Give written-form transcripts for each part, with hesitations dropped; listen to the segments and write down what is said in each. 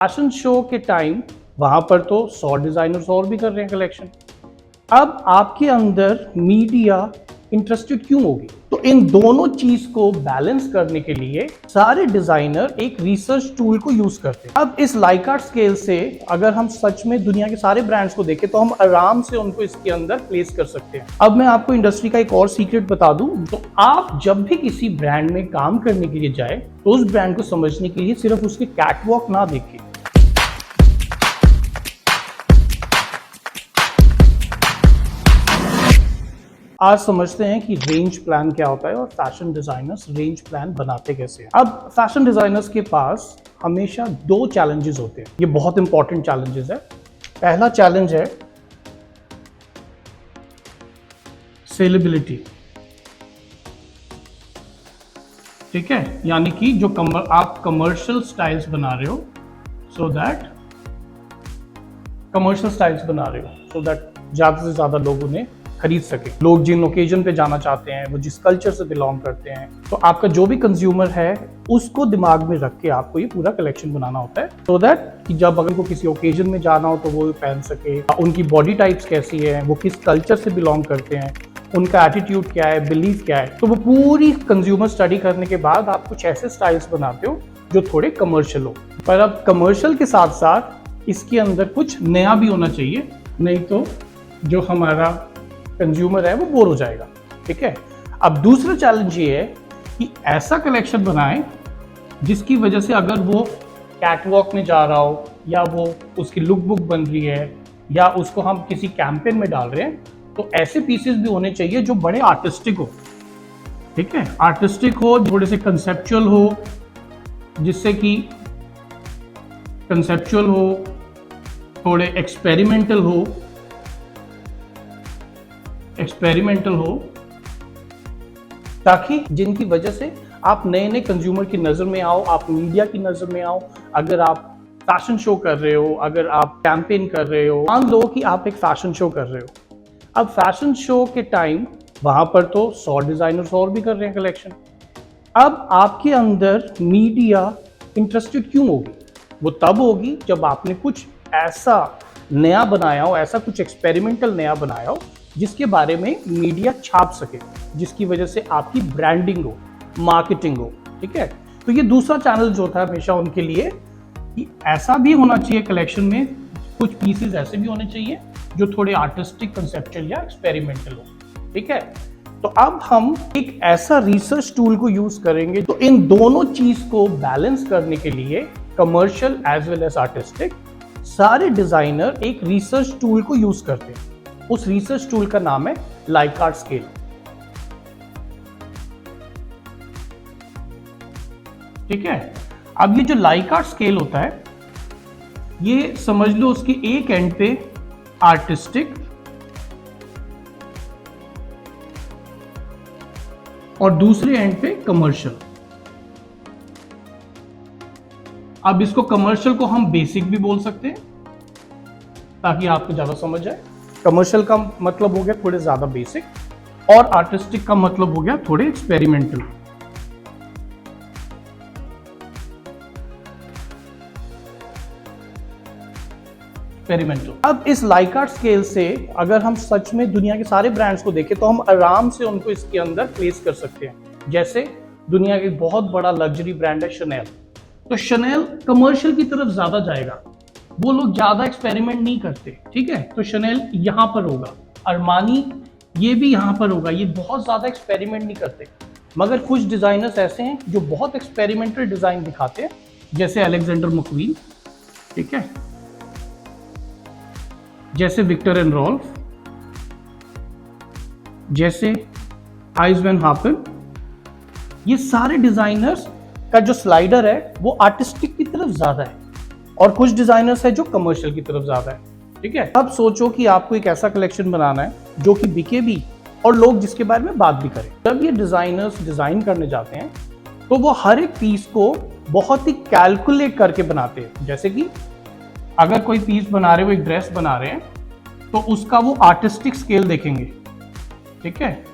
Fashion show के time वहां पर तो 100 डिजाइनर्स और भी कर रहे हैं कलेक्शन। अब आपके अंदर मीडिया इंटरेस्टेड क्यों होगी? तो इन दोनों चीज को बैलेंस करने के लिए सारे डिजाइनर एक रिसर्च टूल को यूज करते हैं। अब इस लाइकार्ट स्केल से अगर हम सच में दुनिया के सारे ब्रांड्स को देखें तो हम आराम से उनको इसके अंदर प्लेस कर सकते हैं। अब मैं आपको इंडस्ट्री का एक और सीक्रेट बता दूं, तो आप जब भी किसी ब्रांड में काम करने के लिए जाए तो उस ब्रांड को समझने के लिए सिर्फ उसके कैटवॉक ना देखें। आज समझते हैं कि रेंज प्लान क्या होता है और फैशन डिजाइनर्स रेंज प्लान बनाते कैसे हैं। अब फैशन डिजाइनर्स के पास हमेशा दो चैलेंजेस होते हैं, ये बहुत इंपॉर्टेंट चैलेंजेस है। पहला चैलेंज है सेलेबिलिटी, ठीक है, यानी कि जो आप कमर्शियल स्टाइल्स बना रहे हो सो दैट ज्यादा से ज्यादा लोग उन्हें खरीद सके। लोग जिन ओकेजन पे जाना चाहते हैं, वो जिस कल्चर से बिलोंग करते हैं, तो आपका जो भी कंज्यूमर है उसको दिमाग में रख के आपको ये पूरा कलेक्शन बनाना होता है सो दैट कि जब अगर को किसी ओकेजन में जाना हो तो वो पहन सके। उनकी बॉडी टाइप्स कैसी है, वो किस कल्चर से बिलोंग करते हैं, उनका एटीट्यूड क्या है, बिलीफ क्या है, तो वो पूरी कंज्यूमर स्टडी करने के बाद आप कुछ ऐसे स्टाइल्स बनाते हो जो थोड़े कमर्शियल हो। पर अब कमर्शियल के साथ साथ इसके अंदर कुछ नया भी होना चाहिए, नहीं तो जो हमारा कंज्यूमर है वो बोर हो जाएगा, ठीक है। अब दूसरा चैलेंज ये है कि ऐसा कलेक्शन बनाएं जिसकी वजह से अगर वो कैटवॉक में जा रहा हो या वो उसकी लुक बुक बन रही है या उसको हम किसी कैंपेन में डाल रहे हैं, तो ऐसे पीसेस भी होने चाहिए जो बड़े आर्टिस्टिक हो, ठीक है, आर्टिस्टिक हो, थोड़े से कंसेप्चुअल हो, जिससे कि कंसेप्चुअल हो, थोड़े एक्सपेरिमेंटल हो, ताकि जिनकी वजह से आप नए नए कंज्यूमर की नजर में आओ, आप मीडिया की नजर में आओ। अगर आप फैशन शो कर रहे हो, अगर आप कैंपेन कर रहे हो, मान लो कि आप एक फैशन शो कर रहे हो। अब फैशन शो के टाइम वहां पर तो 100 डिजाइनर्स और भी कर रहे हैं कलेक्शन। अब आपके अंदर मीडिया इंटरेस्टेड क्यों होगी? वो तब होगी जब आपने कुछ ऐसा नया बनाया हो, ऐसा कुछ एक्सपेरिमेंटल नया बनाया हो जिसके बारे में मीडिया छाप सके, जिसकी वजह से आपकी ब्रांडिंग हो, मार्केटिंग हो, ठीक है। तो ये दूसरा चैनल जो था हमेशा उनके लिए कि ऐसा भी होना चाहिए कलेक्शन में, कुछ पीसेस ऐसे भी होने चाहिए जो थोड़े आर्टिस्टिक, कंसेप्चुअल या एक्सपेरिमेंटल हो, ठीक है। तो अब हम एक ऐसा रिसर्च टूल को यूज करेंगे। तो इन दोनों चीज को बैलेंस करने के लिए commercial as well as artistic सारे डिजाइनर एक रिसर्च टूल को यूज करते हैं। उस रिसर्च टूल का नाम है लाइकार्ट स्केल, ठीक है। अब ये जो लाइकार्ट स्केल होता है, ये समझ लो उसके एक एंड पे आर्टिस्टिक और दूसरे एंड पे कमर्शियल। अब इसको कमर्शियल को हम बेसिक भी बोल सकते हैं ताकि आपको ज्यादा समझ आए। कमर्शियल का मतलब हो गया थोड़े ज्यादा बेसिक और आर्टिस्टिक का मतलब हो गया थोड़े एक्सपेरिमेंटल। अब इस लाइकार्ट स्केल से अगर हम सच में दुनिया के सारे ब्रांड्स को देखें तो हम आराम से उनको इसके अंदर प्लेस कर सकते हैं। जैसे दुनिया का बहुत बड़ा लग्जरी ब्रांड है शनेल, तो शनेल कमर्शियल की तरफ ज्यादा जाएगा, वो लोग ज्यादा एक्सपेरिमेंट नहीं करते, ठीक है। तो शनेल यहां पर होगा, अरमानी ये भी यहां पर होगा, ये बहुत ज्यादा एक्सपेरिमेंट नहीं करते। मगर कुछ डिजाइनर्स ऐसे हैं जो बहुत एक्सपेरिमेंटल डिजाइन दिखाते हैं, जैसे अलेक्जेंडर मक्वीन, ठीक है, जैसे विक्टर एंड रॉल्फ, जैसे आइज वैन हाफन। ये सारे डिजाइनर्स का जो स्लाइडर है वो आर्टिस्टिक की तरफ ज्यादा है और कुछ डिजाइनर्स है जो कमर्शियल की तरफ ज्यादा है, ठीक है। अब सोचो कि आपको एक ऐसा कलेक्शन बनाना है जो कि बिके भी और लोग जिसके बारे में बात भी करें। जब ये डिजाइनर्स डिजाइन करने जाते हैं तो वो हर एक पीस को बहुत ही कैलकुलेट करके बनाते हैं। जैसे कि अगर कोई पीस बना रहे हो, एक ड्रेस बना रहे हैं, तो उसका वो आर्टिस्टिक स्केल देखेंगे, ठीक है,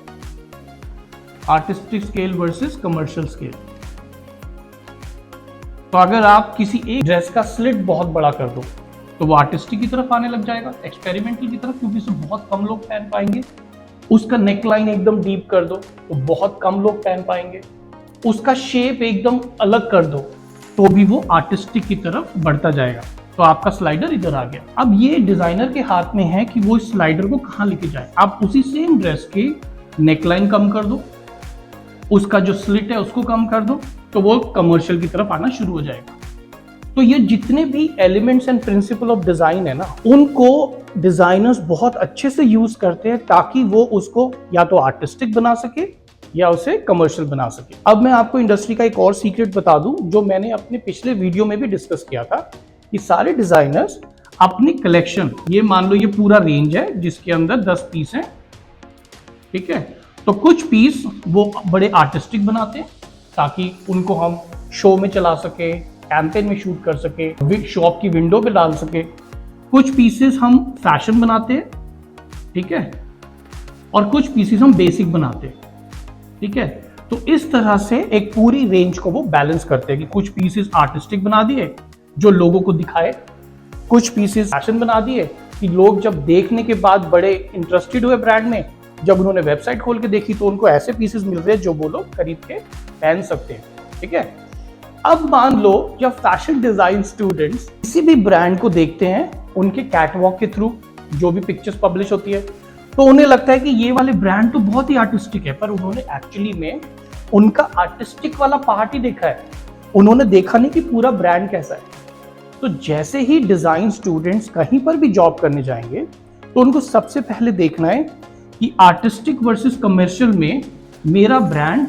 artistic scale versus commercial scale. तो अगर आप किसी एक ड्रेस का स्लिट बहुत बड़ा कर दो तो वो आर्टिस्टिक की तरफ आने लग जाएगा, एक्सपेरिमेंटल की तरफ, क्योंकि इसे बहुत कम लोग पहन पाएंगे। उसका नेकलाइन एकदम डीप कर दो तो बहुत कम लोग पहन पाएंगे। उसका शेप एकदम अलग कर दो तो भी वो आर्टिस्टिक की तरफ बढ़ता जाएगा। तो आपका स्लाइडर इधर आ गया। अब ये डिजाइनर के हाथ में है कि वो इस स्लाइडर को कहाँ लेके जाए। आप उसी सेम ड्रेस के नेकलाइन कम कर दो, उसका जो स्लिट है उसको कम कर दो, तो वो कमर्शियल की तरफ आना शुरू हो जाएगा। तो ये जितने भी elements and principle of design है ना, उनको डिजाइनर्स बहुत अच्छे से यूज करते हैं ताकि वो उसको या तो आर्टिस्टिक बना सके या उसे कमर्शियल बना सके। अब मैं आपको इंडस्ट्री का एक और सीक्रेट बता दूं जो मैंने अपने पिछले वीडियो में भी डिस्कस किया था कि सारे डिजाइनर्स अपनी कलेक्शन, ये मान लो ये पूरा रेंज है जिसके अंदर 10 पीस है, ठीक है, तो कुछ पीस वो बड़े आर्टिस्टिक बनाते हैं ताकि उनको हम शो में चला सके, कैंपेन में शूट कर सके, शॉप की विंडो पे डाल सके। कुछ पीसेस हम फैशन बनाते हैं, ठीक है, और कुछ पीसेस हम बेसिक बनाते हैं, ठीक है। तो इस तरह से एक पूरी रेंज को वो बैलेंस करते हैं कि कुछ पीसेस आर्टिस्टिक बना दिए जो लोगों को दिखाए, कुछ पीसेस फैशन बना दिए कि लोग जब देखने के बाद बड़े इंटरेस्टेड हुए ब्रांड में, जब उन्होंने वेबसाइट खोल के देखी तो उनको ऐसे पीसेस मिल रहे हैं जो वो लोग खरीद के पहन सकते हैं, ठीक है। अब मान लो जब फैशन डिजाइन स्टूडेंट्स किसी भी ब्रांड को देखते हैं उनके कैटवॉक के थ्रू जो भी पिक्चर्स पब्लिश होती है, तो उन्हें लगता है कि ये वाले ब्रांड तो बहुत ही आर्टिस्टिक है, पर उन्होंने एक्चुअली में उनका आर्टिस्टिक वाला पार्ट ही देखा है, उन्होंने देखा नहीं कि पूरा ब्रांड कैसा है। तो जैसे ही डिजाइन स्टूडेंट्स कहीं पर भी जॉब करने जाएंगे तो उनको सबसे पहले देखना है कि आर्टिस्टिक वर्सेस कमर्शियल में मेरा ब्रांड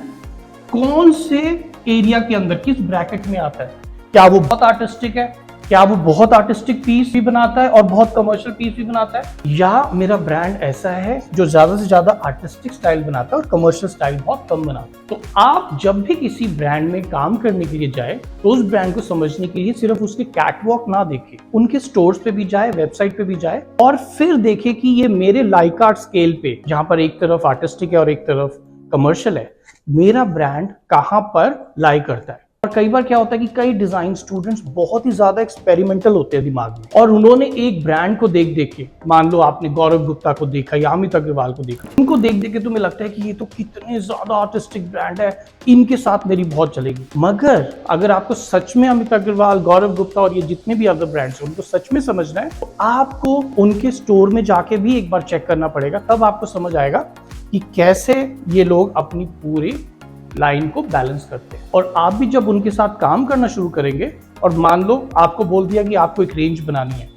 कौन से एरिया के अंदर, किस ब्रैकेट में आता है। क्या वो बहुत आर्टिस्टिक है, क्या वो बहुत आर्टिस्टिक पीस भी बनाता है और बहुत कमर्शियल पीस भी बनाता है, या मेरा ब्रांड ऐसा है जो ज्यादा से ज्यादा आर्टिस्टिक स्टाइल बनाता है और कमर्शियल स्टाइल बहुत कम बनाता है। तो आप जब भी किसी ब्रांड में काम करने के लिए जाए तो उस ब्रांड को समझने के लिए सिर्फ उसके कैटवॉक ना देखे, उनके स्टोर्स पे भी जाए, वेबसाइट पे भी जाए और फिर देखे कि ये मेरे लाइकार्ट स्केल पे, जहां पर एक तरफ आर्टिस्टिक है और एक तरफ कमर्शियल है, मेरा ब्रांड कहां पर लाई करता है। और कई बार क्या होता है कि कई डिजाइन स्टूडेंट्स बहुत ही ज्यादा एक्सपेरिमेंटल होते हैं दिमाग में, और उन्होंने एक ब्रांड को देख देख के, मान लो आपने गौरव गुप्ता को देखा या अमित अग्रवाल को देखा, उनको देख देख के तुम्हें लगता है कि ये तो कितने ज्यादा आर्टिस्टिक ब्रांड है, इनके साथ मेरी बहुत चलेगी। मगर अगर आपको सच में अमित अग्रवाल, गौरव गुप्ता और ये जितने भी अदर ब्रांड्स हैं उनको सच में समझना है तो आपको उनके स्टोर में जाके भी एक बार चेक करना पड़ेगा, तब आपको समझ आएगा कि कैसे ये लोग अपनी पूरी लाइन को बैलेंस करते हैं। और आप भी जब उनके साथ काम करना शुरू करेंगे और मान लो आपको बोल दिया कि आपको एक रेंज बनानी है,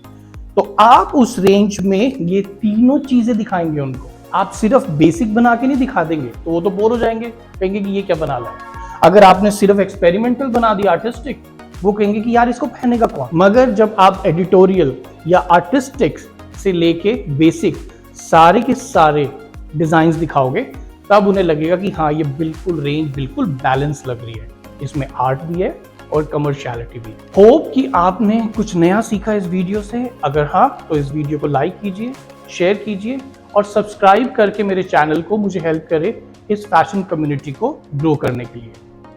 तो आप उस रेंज में ये तीनों चीजें दिखाएंगे उनको। आप सिर्फ बेसिक बना के नहीं दिखा देंगे तो वो तो बोर हो जाएंगे, कहेंगे कि ये क्या बना ला है। अगर आपने सिर्फ एक्सपेरिमेंटल बना दिया आर्टिस्टिक, वो कहेंगे कि यार इसको पहनेगा कौन। मगर जब आप एडिटोरियल या आर्टिस्टिक से लेके बेसिक सारे के सारे डिजाइन दिखाओगे, तब उन्हें लगेगा कि हाँ ये बिल्कुल रेंज बिल्कुल बैलेंस लग रही है, इसमें आर्ट भी है और कमर्शियलिटी भी। होप कि आपने कुछ नया सीखा इस वीडियो से। अगर हाँ तो इस वीडियो को लाइक कीजिए, शेयर कीजिए और सब्सक्राइब करके मेरे चैनल को मुझे हेल्प करे इस फैशन कम्युनिटी को ग्रो करने के लिए।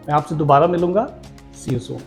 मैं आपसे दोबारा मिलूंगा। सी यू सून।